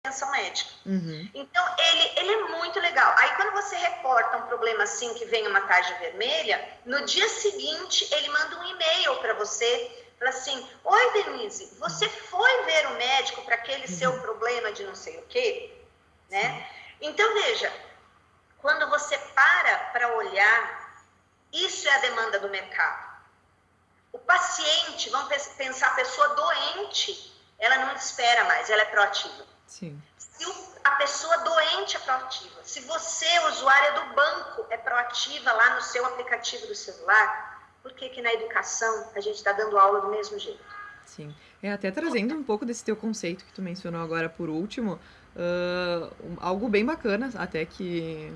atenção médica. Uhum. Então, ele é muito legal. Aí, quando você reporta um problema assim, que vem uma tarja vermelha, no dia seguinte, ele manda um e-mail para você, fala assim, oi, Denise, você foi ver o médico para aquele seu problema de não sei o quê? Né? Então, veja, quando você para olhar, isso é a demanda do mercado. O paciente, vamos pensar, a pessoa doente, ela não espera mais, ela é proativa. Sim. Se a pessoa doente é proativa, se você, usuária do banco, é proativa lá no seu aplicativo do celular, por que na educação a gente está dando aula do mesmo jeito? Sim. Até trazendo um pouco desse teu conceito que tu mencionou agora por último, algo bem bacana, até que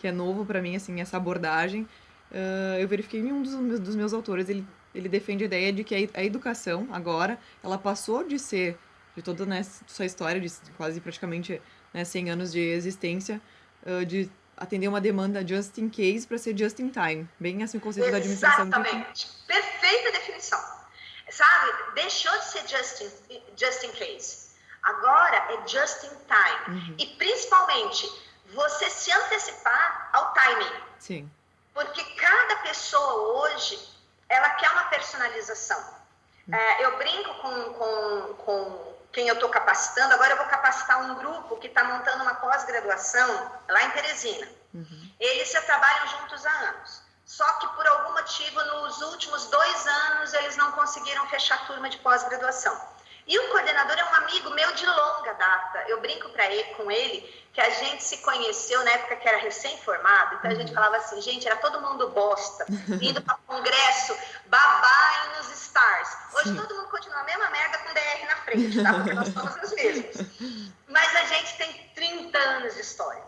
é novo para mim, assim, essa abordagem. Eu verifiquei em um dos meus autores, ele defende a ideia de que a educação, agora, ela passou de ser, de toda, né, sua história, de quase praticamente, né, 100 anos de existência, de atender uma demanda just in case para ser just in time. Bem assim o conceito da administração. Exatamente. Perfeita definição. Sabe, deixou de ser just in case. Agora é just in time. Uhum. E principalmente, você se antecipar ao timing. Sim. Porque cada pessoa hoje, ela quer uma personalização. Eu brinco com quem eu estou capacitando. Agora eu vou capacitar um grupo que está montando uma pós-graduação lá em Teresina. Uhum. Eles já trabalham juntos há anos. Só que por algum motivo, nos últimos 2 anos, eles não conseguiram fechar a turma de pós-graduação. E o coordenador é um amigo meu de longa data. Eu brinco com ele que a gente se conheceu na época que era recém-formado. Então a gente falava assim, gente, era todo mundo bosta, indo para congresso, babá nos stars. Hoje todo mundo continua a mesma merda com DR na frente, tá? Porque nós somos os mesmos. Mas a gente tem 30 anos de história.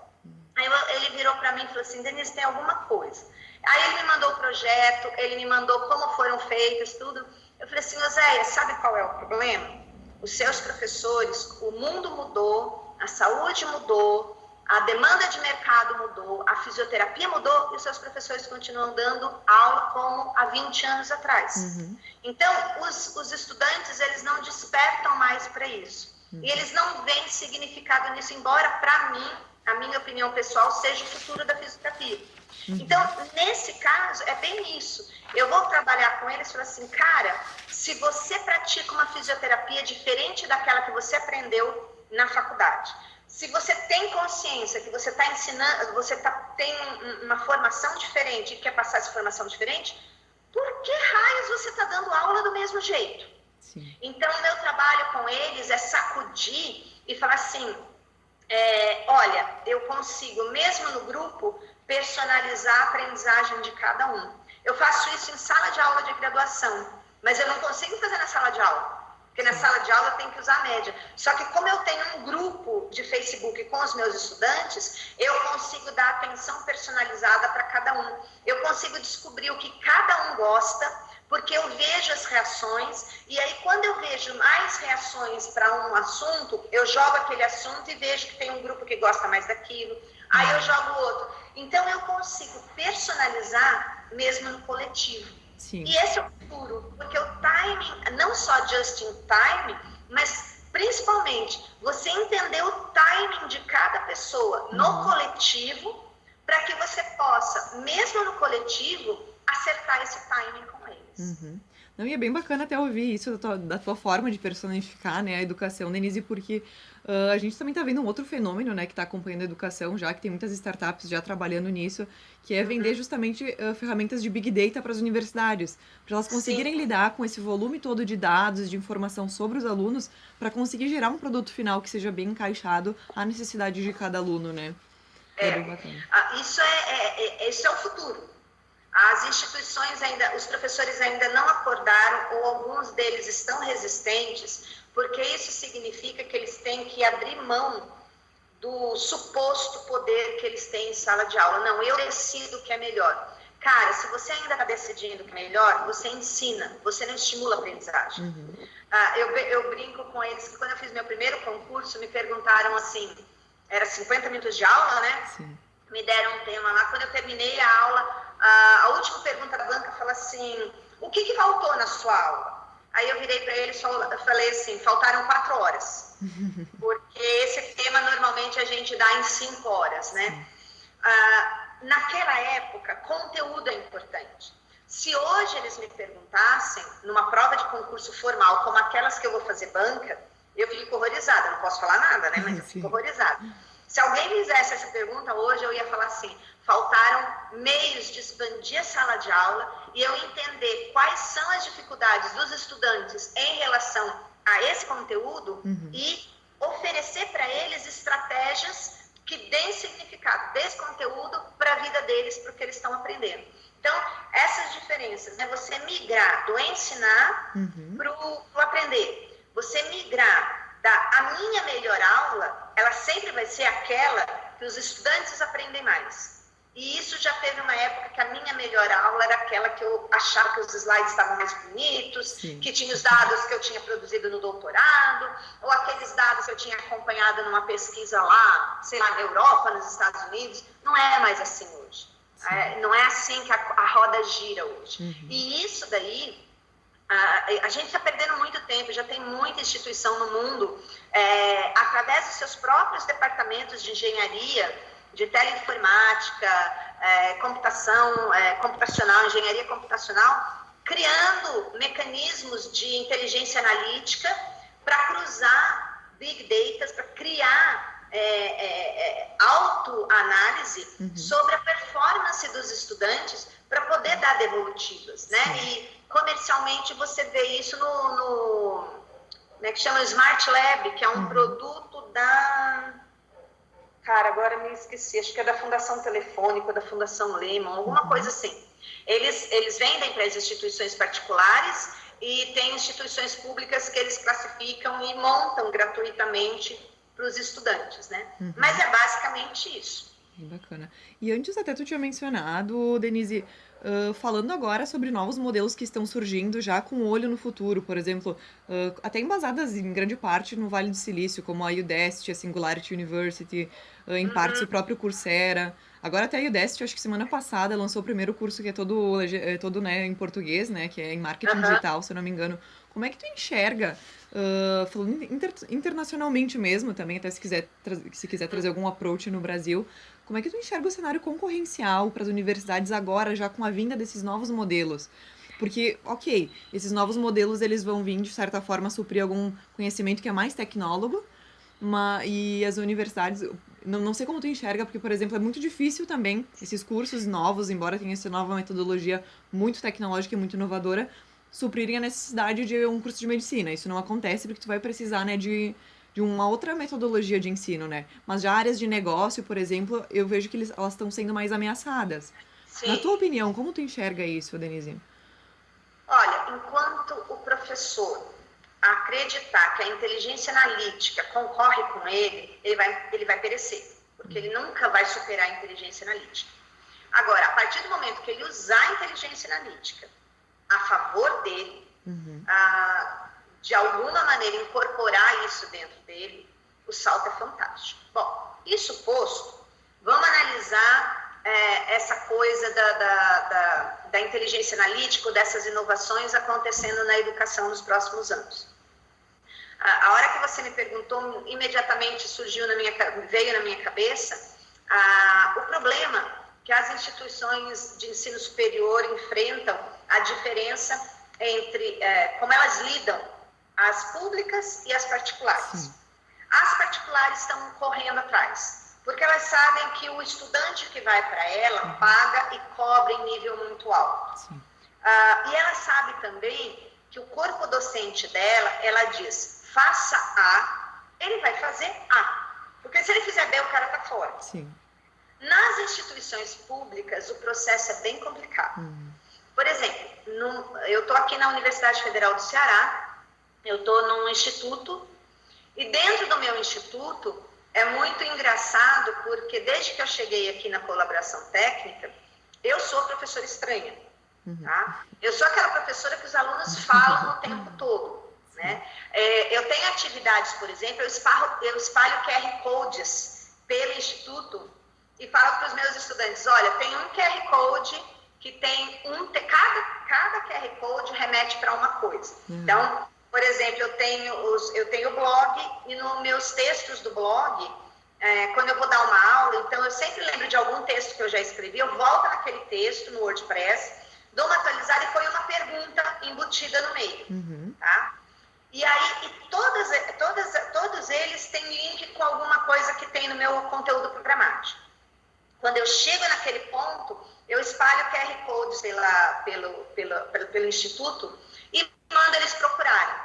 Aí ele virou para mim e falou assim, Denise, tem alguma coisa? Aí ele me mandou o projeto, ele me mandou como foram feitas, tudo. Eu falei assim, Oséia, sabe qual é o problema? Os seus professores, o mundo mudou, a saúde mudou, a demanda de mercado mudou, a fisioterapia mudou e os seus professores continuam dando aula como há 20 anos atrás. Uhum. Então, os estudantes, eles não despertam mais para isso. E eles não veem significado nisso, embora, para mim, a minha opinião pessoal, seja o futuro da fisioterapia. Então, nesse caso, é bem isso. Eu vou trabalhar com eles e falar assim, cara, se você pratica uma fisioterapia diferente daquela que você aprendeu na faculdade, se você tem consciência que você está ensinando, tem uma formação diferente e quer passar essa formação diferente, por que raios você está dando aula do mesmo jeito? Sim. Então, o meu trabalho com eles é sacudir e falar assim, olha, eu consigo, mesmo no grupo, personalizar a aprendizagem de cada um. Eu faço isso em sala de aula de graduação, mas eu não consigo fazer na sala de aula, porque na sala de aula eu tenho que usar a média. Só que como eu tenho um grupo de Facebook com os meus estudantes, eu consigo dar atenção personalizada para cada um. Eu consigo descobrir o que cada um gosta, porque eu vejo as reações, e aí quando eu vejo mais reações para um assunto, eu jogo aquele assunto e vejo que tem um grupo que gosta mais daquilo, aí eu jogo outro. Então eu consigo personalizar mesmo no coletivo. Sim. E esse é o futuro, porque o timing, não só just in time, mas principalmente você entender o timing de cada pessoa no coletivo, para que você possa, mesmo no coletivo, acertar esse timing com eles. Uhum. Não, e é bem bacana até ouvir isso da tua forma de personificar, né, a educação, Denise, porque a gente também está vendo um outro fenômeno, né, que está acompanhando a educação, já que tem muitas startups já trabalhando nisso, que é vender justamente ferramentas de Big Data para as universidades, para elas conseguirem lidar com esse volume todo de dados, de informação sobre os alunos, para conseguir gerar um produto final que seja bem encaixado à necessidade de cada aluno, né? É bem bacana. Isso é o futuro. As instituições ainda, os professores ainda não acordaram, ou alguns deles estão resistentes, porque isso significa que eles têm que abrir mão do suposto poder que eles têm em sala de aula. Não, eu decido o que é melhor. Cara, se você ainda está decidindo o que é melhor, você ensina, você não estimula a aprendizagem. Eu brinco com eles que quando eu fiz meu primeiro concurso, me perguntaram assim, era 50 minutos de aula, né? Sim. Me deram um tema lá, quando eu terminei a aula, a última pergunta da banca fala assim, o que faltou na sua aula? Aí eu virei para eles e falei assim, faltaram 4 horas, porque esse gente dá em 5 horas, né? Naquela época, conteúdo é importante. Se hoje eles me perguntassem, numa prova de concurso formal, como aquelas que eu vou fazer banca, eu fico horrorizada, não posso falar nada, né? Mas eu fico horrorizada. Se alguém me fizesse essa pergunta hoje, eu ia falar assim, faltaram meios de expandir a sala de aula e eu entender quais são as dificuldades dos estudantes em relação a esse conteúdo e oferecer para eles estratégias que deem significado desse conteúdo para a vida deles, para o que eles estão aprendendo. Então, essas diferenças, né? Você migrar do ensinar para o aprender. Você migrar a minha melhor aula, ela sempre vai ser aquela que os estudantes aprendem mais. E isso já teve uma época que a minha melhor aula era aquela que eu achava que os slides estavam mais bonitos, que tinha os dados que eu tinha produzido no doutorado, ou aqueles dados que eu tinha acompanhado numa pesquisa lá, sei lá, na Europa, nos Estados Unidos. Não é mais assim hoje. Não é assim que a roda gira hoje. E isso daí, a gente está perdendo muito tempo, já tem muita instituição no mundo, através dos seus próprios departamentos de engenharia, de teleinformática, computacional, engenharia computacional, criando mecanismos de inteligência analítica para cruzar big data, para criar autoanálise sobre a performance dos estudantes para poder dar devolutivas, né? E comercialmente você vê isso no como é que chama? Smart Lab, que é um produto da... Cara, agora me esqueci, acho que é da Fundação Telefônica, da Fundação Lehman, alguma coisa assim. Eles vendem para as instituições particulares e tem instituições públicas que eles classificam e montam gratuitamente para os estudantes, né? Mas é basicamente isso. Bacana. E antes até tu tinha mencionado, Denise, falando agora sobre novos modelos que estão surgindo já com olho no futuro, por exemplo, até embasadas em grande parte no Vale do Silício, como a Udacity, a Singularity University, em partes o próprio Coursera. Agora até a Udacity, acho que semana passada, lançou o primeiro curso que é todo né, em português, né, que é em marketing digital, se eu não me engano. Como é que tu enxerga, falando internacionalmente mesmo, também até se quiser trazer algum approach no Brasil, como é que tu enxerga o cenário concorrencial para as universidades agora, já com a vinda desses novos modelos? Porque, ok, esses novos modelos eles vão vir, de certa forma, suprir algum conhecimento que é mais tecnólogo, e as universidades, não sei como tu enxerga, porque, por exemplo, é muito difícil também esses cursos novos, embora tenha essa nova metodologia muito tecnológica e muito inovadora, suprirem a necessidade de um curso de medicina. Isso não acontece porque tu vai precisar, né, de uma outra metodologia de ensino, né? Mas já áreas de negócio, por exemplo, eu vejo que elas estão sendo mais ameaçadas. Sim. Na tua opinião, como tu enxerga isso, Denise? Olha, enquanto o professor acreditar que a inteligência analítica concorre com ele vai perecer, porque ele nunca vai superar a inteligência analítica. Agora, a partir do momento que ele usar a inteligência analítica a favor dele, de alguma maneira incorporar isso dentro dele, o salto é fantástico. Bom, isso posto, vamos analisar essa coisa da inteligência analítica, dessas inovações acontecendo na educação nos próximos anos. A hora que você me perguntou, imediatamente veio na minha cabeça o problema que as instituições de ensino superior enfrentam, a diferença entre como elas lidam, as públicas e as particulares. Sim. As particulares estão correndo atrás, porque elas sabem que o estudante que vai para ela paga e cobra em nível muito alto. E ela sabe também que o corpo docente dela, ela diz, faça A, ele vai fazer A. Porque se ele fizer B, o cara está fora. Sim. Nas instituições públicas, o processo é bem complicado. Por exemplo, eu estou aqui na Universidade Federal do Ceará, eu estou num instituto, e dentro do meu instituto é muito engraçado, porque desde que eu cheguei aqui na colaboração técnica, eu sou professora estranha. Tá? Eu sou aquela professora que os alunos falam o tempo todo. Né? Eu tenho atividades, por exemplo, eu espalho QR Codes pelo instituto e falo para os meus estudantes, olha, tem um QR Code que tem cada QR Code remete para uma coisa. Então, por exemplo, eu tenho o blog e nos meus textos do blog quando eu vou dar uma aula, então eu sempre lembro de algum texto que eu já escrevi, eu volto naquele texto no WordPress, dou uma atualizada e ponho uma pergunta embutida no meio, tá? E aí, todos eles têm link com alguma coisa que tem no meu conteúdo programático. Quando eu chego naquele ponto, eu espalho o QR Code, sei lá, pelo instituto e mando eles procurarem.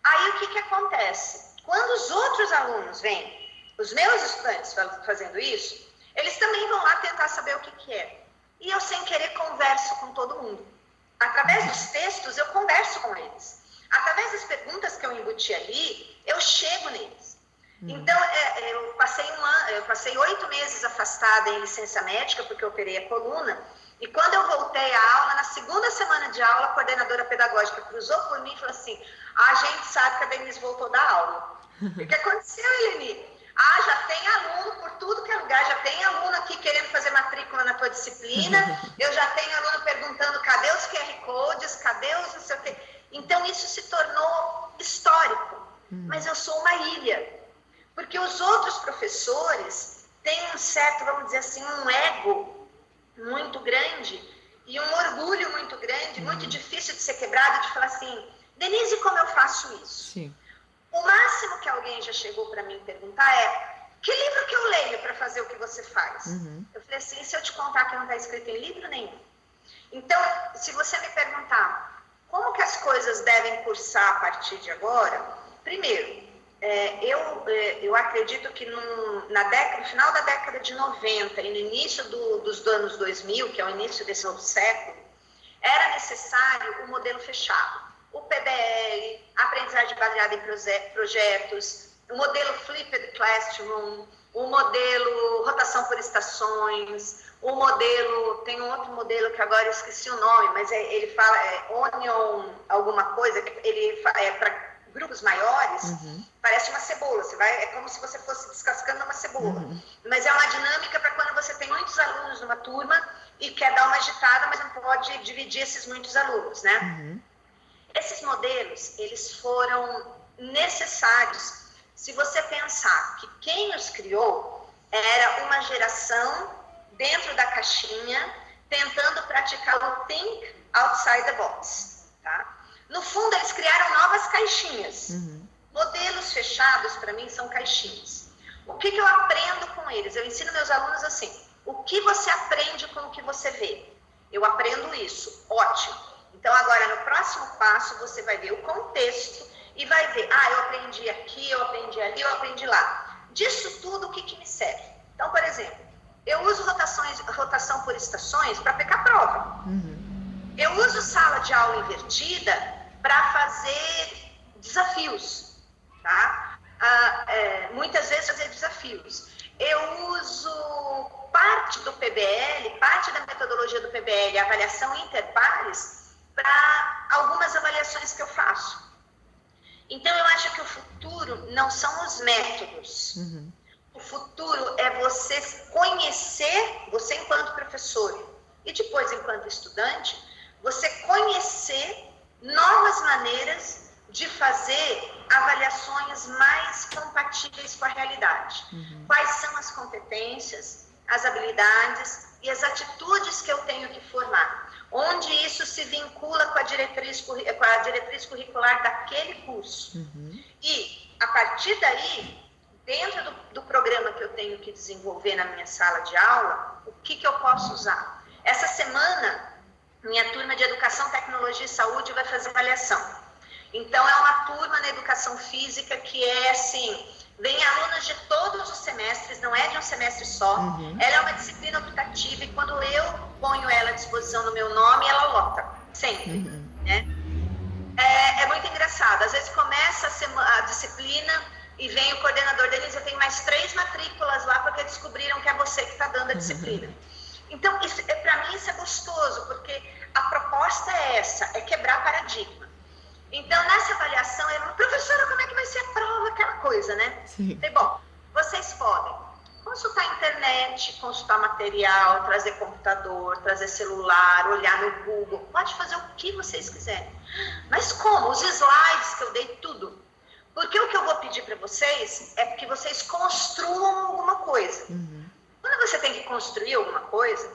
Aí, o que acontece? Quando os outros alunos veem, os meus estudantes fazendo isso, eles também vão lá tentar saber o que é. E eu, sem querer, converso com todo mundo. Através dos textos, eu converso com eles. Através das perguntas que eu embuti ali, eu chego neles. Então, eu passei 8 meses afastada em licença médica, porque eu operei a coluna, e quando eu voltei à aula, na segunda semana de aula, a coordenadora pedagógica cruzou por mim e falou assim, a gente sabe que a Denise voltou da aula. O que aconteceu, Eleni? Já tem aluno por tudo que é lugar, já tem aluno aqui querendo fazer matrícula na tua disciplina, eu já tenho aluno perguntando cadê os QR Codes, cadê os não sei o quê. Então, isso se tornou histórico, mas eu sou uma ilha. Porque os outros professores têm um certo, vamos dizer assim, um ego muito grande e um orgulho muito grande, muito difícil de ser quebrado, de falar assim, Denise, como eu faço isso? Sim. O máximo que alguém já chegou para mim perguntar é, que livro que eu leio para fazer o que você faz? Eu falei assim, se eu te contar que não está escrito em livro nenhum? Então, se você me perguntar como que as coisas devem cursar a partir de agora, primeiro, eu acredito que no final da década de 90 e no início dos anos 2000, que é o início desse novo século, era necessário o modelo fechado. O PBL, aprendizagem baseada em projetos, o modelo Flipped Classroom, o modelo rotação por estações, o modelo, tem um outro modelo que agora eu esqueci o nome, mas ele fala Onion alguma coisa, ele é para grupos maiores, parece uma cebola, é como se você fosse descascando uma cebola, mas é uma dinâmica para quando você tem muitos alunos numa turma e quer dar uma agitada, mas não pode dividir esses muitos alunos, né? Esses modelos, eles foram necessários se você pensar que quem os criou era uma geração dentro da caixinha, tentando praticar o think outside the box, tá? No fundo, eles criaram novas caixinhas. Modelos fechados, para mim, são caixinhas. O que eu aprendo com eles? Eu ensino meus alunos assim, o que você aprende com o que você vê? Eu aprendo isso, ótimo. Então, agora, no próximo passo, você vai ver o contexto e vai ver, eu aprendi aqui, eu aprendi ali, eu aprendi lá. Disso tudo, o que me serve? Então, por exemplo, eu uso rotação por estações para pegar prova. Eu uso sala de aula invertida para fazer desafios, tá? Muitas vezes fazer desafios. Eu uso parte do PBL, parte da metodologia do PBL, avaliação interpares, para algumas avaliações que eu faço. Então, eu acho que o futuro não são os métodos. O futuro é você conhecer, você enquanto professor e depois enquanto estudante, você conhecer novas maneiras de fazer avaliações mais compatíveis com a realidade. Quais são as competências, as habilidades e as atitudes que eu tenho que formar? Onde isso se vincula com a diretriz curricular daquele curso. E, a partir daí, dentro do programa que eu tenho que desenvolver na minha sala de aula, o que eu posso usar? Essa semana, minha turma de Educação, Tecnologia e Saúde vai fazer avaliação. Então, é uma turma na Educação Física que é assim, vem alunos de todos os semestres, não é de um semestre só. Ela é uma disciplina optativa e quando eu ponho ela à disposição no meu nome, ela lota, sempre. Né? É muito engraçado. Às vezes começa a disciplina e vem o coordenador, Denise, eu tenho mais 3 matrículas lá porque descobriram que é você que está dando a disciplina. Então, para mim isso é gostoso, porque a proposta é essa, é quebrar paradigma. Então, nessa avaliação, eu falo, professora, como é que vai ser a prova? Aquela coisa, né? Falei, bom, vocês podem consultar a internet, consultar material, trazer computador, trazer celular, olhar no Google, pode fazer o que vocês quiserem. Mas como? Os slides que eu dei, tudo. Porque o que eu vou pedir para vocês é que vocês construam alguma coisa. Quando você tem que construir alguma coisa,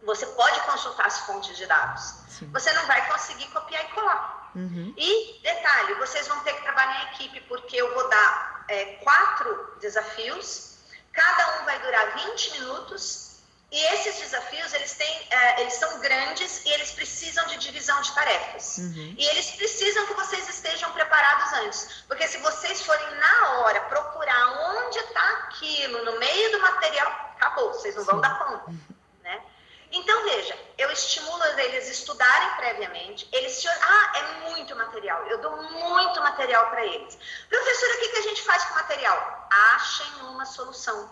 você pode consultar as fontes de dados. Sim. Você não vai conseguir copiar e colar. E, detalhe, vocês vão ter que trabalhar em equipe, porque eu vou dar 4 desafios, cada um vai durar 20 minutos, e esses desafios, eles são grandes e eles precisam de divisão de tarefas. E eles precisam que vocês estejam preparados antes, porque se vocês forem na hora procurar onde está aquilo no meio do material, acabou, vocês não vão dar conta, né? Então, veja, eu estimulo eles estudarem previamente, é muito material, eu dou muito material para eles. Professora, o que a gente faz com o material? Achem uma solução.